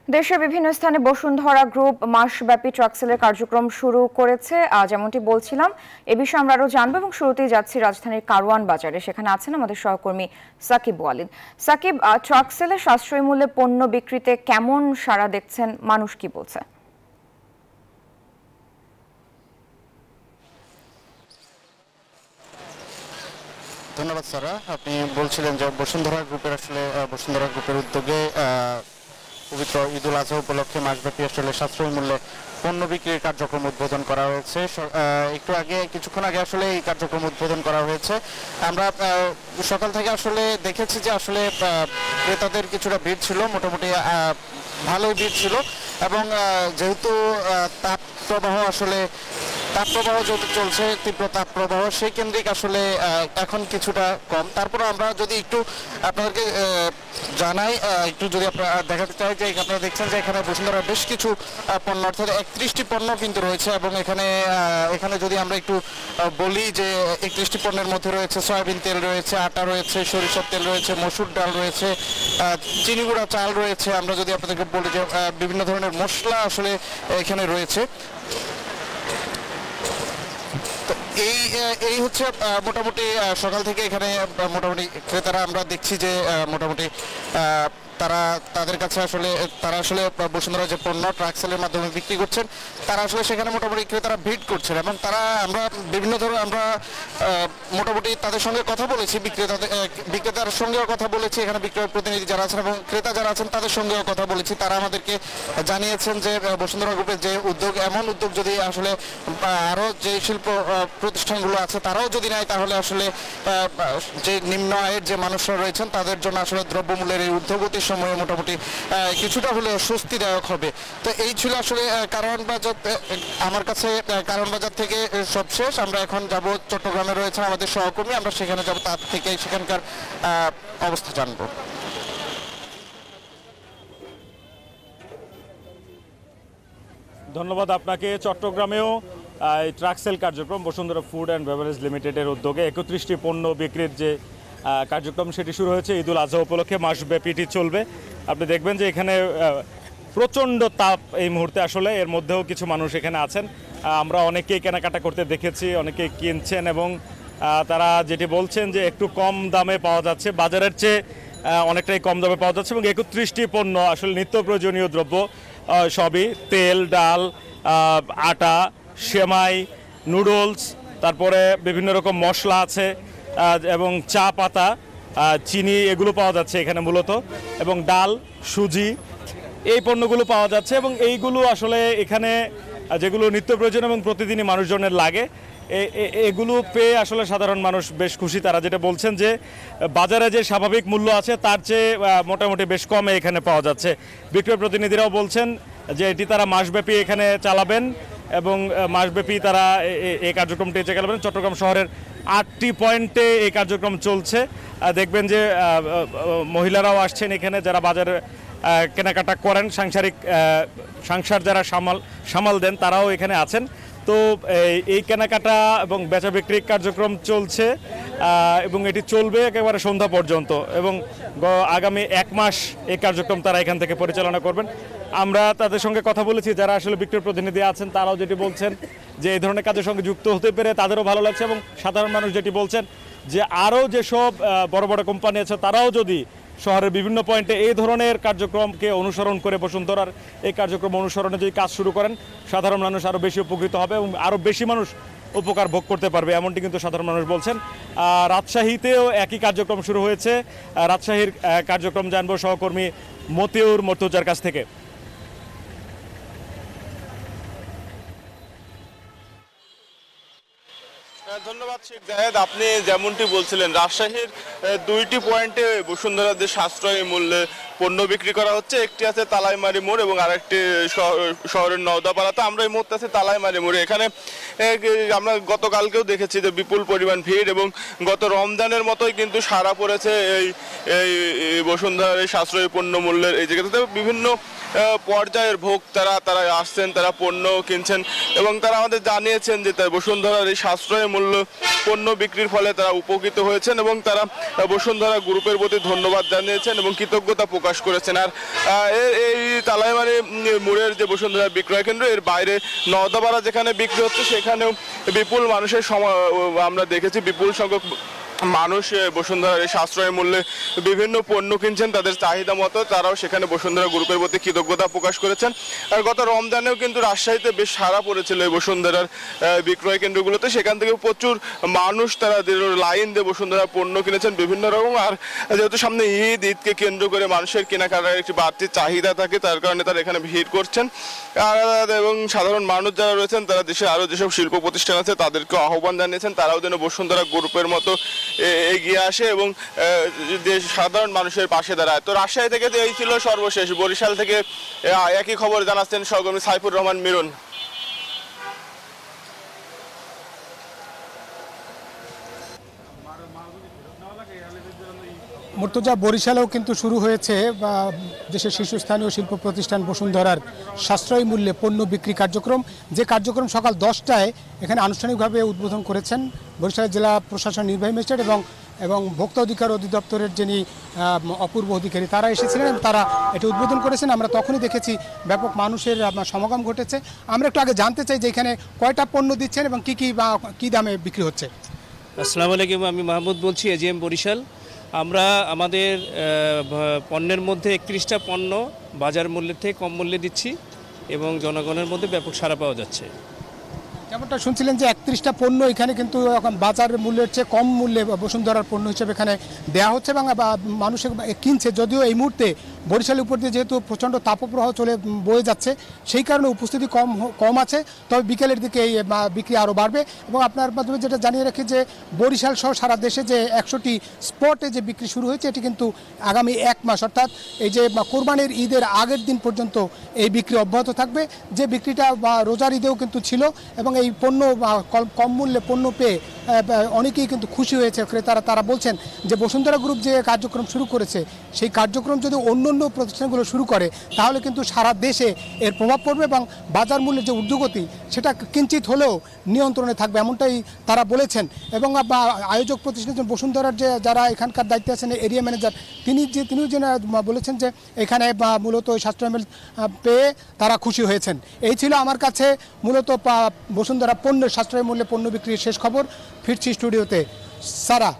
দেশের বিভিন্ন স্থানে বসুন্ধরা গ্রুপ মাসব্যাপী ট্রাক সেলের কার্যক্রম শুরু করেছে। যেমনটি বলছিলাম, এ বিষয়ে আমরা আরো জানবো এবং শুরুতেই যাচ্ছি রাজধানীর কারওয়ান বাজারে। সেখানে আছেন আমাদের সহকর্মী সাকিব ওয়ালিদ। সাকিব, ট্রাক সেলে সাশ্রয়ী মূল্যে পণ্য বিক্রিতে কেমন সাড়া দেখছেন, মানুষ কি বলছে? ধন্যবাদ সারা। আপনি বলছিলেন যে বসুন্ধরা গ্রুপের উদ্যোগে পবিত্র ঈদুল আজহা উপলক্ষে মাসব্যাপী আসলে সাশ্রয়ী মূল্যে পণ্য বিক্রির কার্যক্রম উদ্বোধন করা হয়েছে। কিছুক্ষণ আগে আসলে এই কার্যক্রম উদ্বোধন করা হয়েছে। আমরা সকাল থেকে আসলে দেখেছি যে আসলে ক্রেতাদের কিছুটা ভিড় ছিল, মোটামুটি ভালোই ভিড় ছিল, এবং যেহেতু তাপপ্রবাহ যেহেতু চলছে, তীব্র তাপপ্রবাহ, সেই কেন্দ্রিক আসলে এখন কিছুটা কম। তারপরে আমরা যদি একটু আপনাদেরকে জানাই, একটু যদি আপনারা দেখাতে চাই যে আপনারা দেখছেন যে এখানে বসুন্ধরা বেশ কিছু পণ্য, অর্থাৎ 31টি পণ্য কিন্তু রয়েছে, এবং এখানে যদি আমরা একটু বলি যে 31টি পণ্যের মধ্যে রয়েছে সয়াবিন তেল রয়েছে, আটা রয়েছে, সরিষার তেল রয়েছে, মসুর ডাল রয়েছে, চিনি গুঁড়া চাল রয়েছে। আমরা যদি আপনাদেরকে বলি যে বিভিন্ন ধরনের মশলা আসলে এখানে রয়েছে। এই হচ্ছে মোটামুটি সকাল থেকে এখানে মোটামুটি ক্রেতারা আমরা দেখছি যে মোটামুটি তাদের কাছে তারা আসলে বসুন্ধরা যে পণ্য ট্রাক সেলের মাধ্যমে বিক্রি করছেন, তারা আসলে সেখানে মোটামুটি ক্রেতারা ভিড় করছেন, এবং আমরা মোটামুটি তাদের সঙ্গে কথা বলেছি, বিক্রেতার সঙ্গেও কথা বলেছি, এখানে বিক্রয় প্রতিনিধি যারা আছেন এবং ক্রেতা যারা আছেন তাদের সঙ্গেও কথা বলেছি। তারা আমাদেরকে জানিয়েছেন যে বসুন্ধরা গ্রুপের যে এমন উদ্যোগ যদি আসলে আরও যে শিল্প প্রতিষ্ঠানগুলো আছে তারাও যদি নেয়, তাহলে আসলে যে নিম্ন আয়ের যে মানুষরা রয়েছেন তাদের জন্য আসলে দ্রব্যমূল্যের এই ঊর্ধ্বগতির সময়ে মোটামুটি কিছুটা হলেও স্বস্তিদায়ক হবে। তো এই ছিল আসলে কারওয়ান বাজার। আমার কাছে কারওয়ান বাজার থেকে সব শেষ। আমরা এখন যাব চট্টগ্রামে রয়েছেন আমাদের সহকর্মী, আমরা সেখানে যাব, তার থেকে সেখানকার অবস্থা জানবো। ধন্যবাদ আপনাকে। চট্টগ্রামেও ট্রাক সেল কার্যক্রম বসুন্ধরা ফুড অ্যান্ড বেভারেজ লিমিটেডের উদ্যোগে 31টি পণ্য বিক্রির যে কার্যক্রম সেটি শুরু হয়েছে। ঈদুল আজহা উপলক্ষে মাসব্যাপী এটি চলবে। আপনি দেখবেন যে এখানে প্রচণ্ড তাপ এই মুহূর্তে, আসলে এর মধ্যেও কিছু মানুষ এখানে আছেন। আমরা অনেকেই কেনাকাটা করতে দেখেছি, অনেকেই কিনছেন, এবং তারা যেটি বলছেন যে একটু কম দামে পাওয়া যাচ্ছে, বাজারের চেয়ে অনেকটাই কম দামে পাওয়া যাচ্ছে, এবং 31টি পণ্য আসলে নিত্য প্রয়োজনীয় দ্রব্য সবই, তেল, ডাল, আটা, সেমাই, নুডলস, তারপরে বিভিন্ন রকম মশলা আছে, এবং চা পাতা, চিনি, এগুলো পাওয়া যাচ্ছে এখানে মূলত, এবং ডাল, সুজি, এই পণ্যগুলো পাওয়া যাচ্ছে। এবং এইগুলো আসলে এখানে যেগুলো নিত্য প্রয়োজন এবং প্রতিদিনই মানুষজনের লাগে, এগুলো পেয়ে আসলে সাধারণ মানুষ বেশ খুশি। তারা যেটা বলছেন যে বাজারে যে স্বাভাবিক মূল্য আছে তার চেয়ে মোটামুটি বেশ কমে এখানে পাওয়া যাচ্ছে। বিক্রয় প্রতিনিধিরাও বলছেন যে এটি তারা মাসব্যাপী এখানে চালাবেন, এবং মাসব্যাপী তারা এই কার্যক্রমটি চালাবেন। চট্টগ্রাম শহরের 8টি পয়েন্টে এই কার্যক্রম চলছে। দেখবেন যে মহিলারাও আসছেন এখানে, যারা বাজারে কেনাকাটা করেন, সংসার যারা সামাল দেন তারাও এখানে আছেন। তো এই কেনাকাটা এবং বেচা বিক্রির কার্যক্রম চলছে, এবং এটি চলবে একেবারে সন্ধ্যা পর্যন্ত, এবং আগামী 1 মাস এই কার্যক্রম তারা এখান থেকে পরিচালনা করবেন। আমরা তাদের সঙ্গে কথা বলেছি, যারা আসলে বিক্রয় প্রতিনিধি আছেন, তারাও যেটি বলছেন যে এই ধরনের কাজের সঙ্গে যুক্ত হতে পেরে তাদেরও ভালো লাগছে, এবং সাধারণ মানুষ যেটি বলছেন যে আরও যেসব বড় বড় কোম্পানি আছে তারাও যদি শহরের বিভিন্ন পয়েন্টে এই ধরনের কার্যক্রমকে অনুসরণ করে, বসুন্ধরার এই কার্যক্রম অনুসরণে যদি কাজ শুরু করেন, সাধারণ মানুষ আরও বেশি উপকৃত হবে এবং আরও বেশি মানুষ উপকার ভোগ করতে পারবে, এমনটি কিন্তু সাধারণ মানুষ বলছেন। রাজশাহীতেও একই কার্যক্রম শুরু হয়েছে। রাজশাহীর কার্যক্রম জানবো সহকর্মী মর্তুজার কাছ থেকে। ধন্যবাদ শেখ জাহেদ। আপনি যেমনটি বলছিলেন, রাজশাহীর 2টি পয়েন্টে বসুন্ধরাদের সাশ্রয়ী মূল্যে পণ্য বিক্রি করা হচ্ছে। একটি আছে তালাইমারি মোড় এবং আরেকটি শহরের নওদাপাড়াতে। আমরা এই মুহূর্তে আছি তালাইমারি মোড়ে। এখানে আমরা গতকালকেও দেখেছি যে বিপুল পরিমাণ ভিড়, এবং গত রমজানের মতোই কিন্তু সাড়া পড়েছে এই বসুন্ধরার এই সাশ্রয়ী পণ্য মূল্যের এই জায়গাতে। বিভিন্ন পর্যায়ের ভোক্তারা তারা আসছেন, তারা পণ্য কিনছেন, এবং তারা আমাদের জানিয়েছেন যে বসুন্ধরার এই সাশ্রয়ী মূল্য পণ্য বিক্রির ফলে তারা উপকৃত হয়েছেন, এবং তারা বসুন্ধরা গ্রুপের প্রতি ধন্যবাদ জানিয়েছেন এবং কৃতজ্ঞতা প্রকাশ করেছেন। আর এই তালাইমারি মোড়ের যে বসুন্ধরা বিক্রয় কেন্দ্র, এর বাইরে নওদাপাড়া যেখানে বিক্রি হচ্ছে সেখানেও বিপুল মানুষের আমরা দেখেছি বিপুল সংখ্যক মানুষ বসুন্ধরার এই সাশ্রয় মূল্যে বিভিন্ন পণ্য কিনছেন তাদের চাহিদা মতো। তারাও সেখানে বসুন্ধরা গ্রুপের প্রতি কৃতজ্ঞতা প্রকাশ করেছেন। আর গত রমজানেও কিন্তু রাজশাহীতে বেশ সাড়া পড়েছিল এই বসুন্ধরার বিক্রয় কেন্দ্রগুলোতে, সেখান থেকে প্রচুর মানুষ তারা লাইন দিয়ে বসুন্ধরা পণ্য কিনেছেন বিভিন্ন রকম। আর যেহেতু সামনে ঈদকে কেন্দ্র করে মানুষের কেনাকাটার একটি বাড়তি চাহিদা থাকে, তার কারণে তারা এখানে ভিড় করছেন। এবং সাধারণ মানুষ যারা রয়েছেন তারা দেশের আরও যেসব শিল্প প্রতিষ্ঠান আছে তাদেরকে আহ্বান জানিয়েছেন তারাও যেন বসুন্ধরা গ্রুপের মতো এগিয়ে আসে এবং সাধারণ মানুষের পাশে দাঁড়ায়। তো রাজশাহী থেকে এই ছিল সর্বশেষ। বরিশাল থেকে একই খবর জানাচ্ছেন সহকর্মী সাইফুর রহমান মিরন। মুর্তজা, বরিশালেও কিন্তু শুরু হয়েছে দেশের শীর্ষস্থানীয় শিল্প প্রতিষ্ঠান বসুন্ধরার সাশ্রয়ী মূল্যে পণ্য বিক্রি কার্যক্রম, যে কার্যক্রম সকাল 10টায় এখানে আনুষ্ঠানিকভাবে উদ্বোধন করেছেন বরিশাল জেলা প্রশাসন নির্বাহী ম্যাজিস্ট্রেট এবং ভোক্তা অধিকার অধিদপ্তরের যিনি অপূর্ব অধিকারী তারা এসেছিলেন, তারা এটা উদ্বোধন করেছেন। আমরা তখনই দেখেছি ব্যাপক মানুষের সমাগম ঘটেছে। আমরা একটু আগে জানতে চাই যে এখানে কয়টা পণ্য দিচ্ছেন এবং কী দামে বিক্রি হচ্ছে। আসসালামু আলাইকুম, আমি মাহমুদ বলছি, এজিএম বরিশাল। আমরা আমাদের পণ্যের মধ্যে 31টা পণ্য বাজার মূল্যের থেকে কম মূল্যে দিচ্ছি এবং জনগণের মধ্যে ব্যাপক সাড়া পাওয়া যাচ্ছে। যেমনটা শুনছিলেন যে 31টা পণ্য এখানে কিন্তু এখন বাজার মূল্যের চেয়ে কম মূল্যে বসুন্ধরার পণ্য হিসেবে এখানে দেওয়া হচ্ছে এবং মানুষের কিনছে। যদিও এই মুহূর্তে বরিশালের উপর দিয়ে যেহেতু প্রচণ্ড তাপপ্রবাহ বয়ে যাচ্ছে সেই কারণে উপস্থিতি কম আছে, তবে বিকেলের দিকে এই বিক্রি আরও বাড়বে। এবং আপনার মাধ্যমে যেটা জানিয়ে রাখি যে বরিশাল সহ সারা দেশে যে 100টি স্পটে যে বিক্রি শুরু হয়েছে এটি কিন্তু আগামী 1 মাস অর্থাৎ এই যে কোরবানির ঈদের আগের দিন পর্যন্ত এই বিক্রি অব্যাহত থাকবে, যে বিক্রিটা রোজার ঈদেও কিন্তু ছিল। এবং এই পণ্য কম মূল্যে পণ্য পেয়ে অনেকেই কিন্তু খুশি হয়েছে ক্রেতারা। তারা বলছেন যে বসুন্ধরা গ্রুপ যে কার্যক্রম শুরু করেছে সেই কার্যক্রম যদি অন্য প্রতিষ্ঠানগুলো শুরু করে তাহলে কিন্তু সারা দেশে এর প্রভাব পড়বে এবং বাজার মূল্যের যে ঊর্ধ্বগতি সেটা কিঞ্চিত হলেও নিয়ন্ত্রণে থাকবে, এমনটাই তারা বলেছেন। এবং আয়োজক প্রতিষ্ঠান বসুন্ধরার যে যারা এখানকার দায়িত্বে আছেন এরিয়া ম্যানেজার তিনিও যেন বলেছেন যে এখানে মূলত সাশ্রয় পেয়ে তারা খুশি হয়েছেন। এই ছিল আমার কাছে মূলত বসুন্ধরা পণ্যের সাশ্রয় মূল্যে পণ্য বিক্রির শেষ খবর। ফিরছি স্টুডিওতে। সারা।